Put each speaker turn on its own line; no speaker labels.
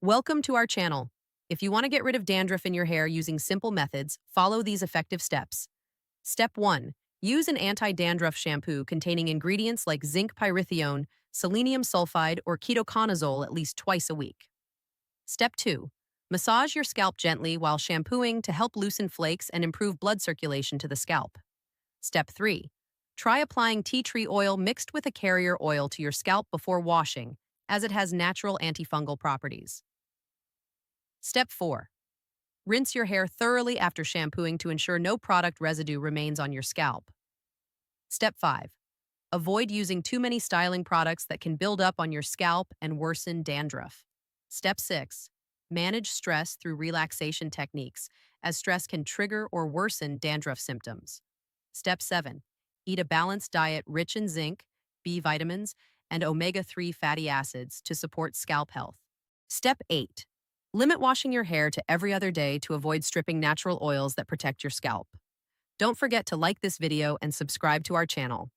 Welcome to our channel. If you want to get rid of dandruff in your hair using simple methods, follow these effective steps. Step 1. Use an anti-dandruff shampoo containing ingredients like zinc pyrithione, selenium sulfide, or ketoconazole at least twice a week. Step 2. Massage your scalp gently while shampooing to help loosen flakes and improve blood circulation to the scalp. Step 3. Try applying tea tree oil mixed with a carrier oil to your scalp before washing, as it has natural antifungal properties. Step 4. Rinse your hair thoroughly after shampooing to ensure no product residue remains on your scalp. Step 5. Avoid using too many styling products that can build up on your scalp and worsen dandruff. Step 6. Manage stress through relaxation techniques, as stress can trigger or worsen dandruff symptoms. Step 7. Eat a balanced diet rich in zinc, B vitamins, and omega-3 fatty acids to support scalp health. Step 8. Limit washing your hair to every other day to avoid stripping natural oils that protect your scalp. Don't forget to like this video and subscribe to our channel.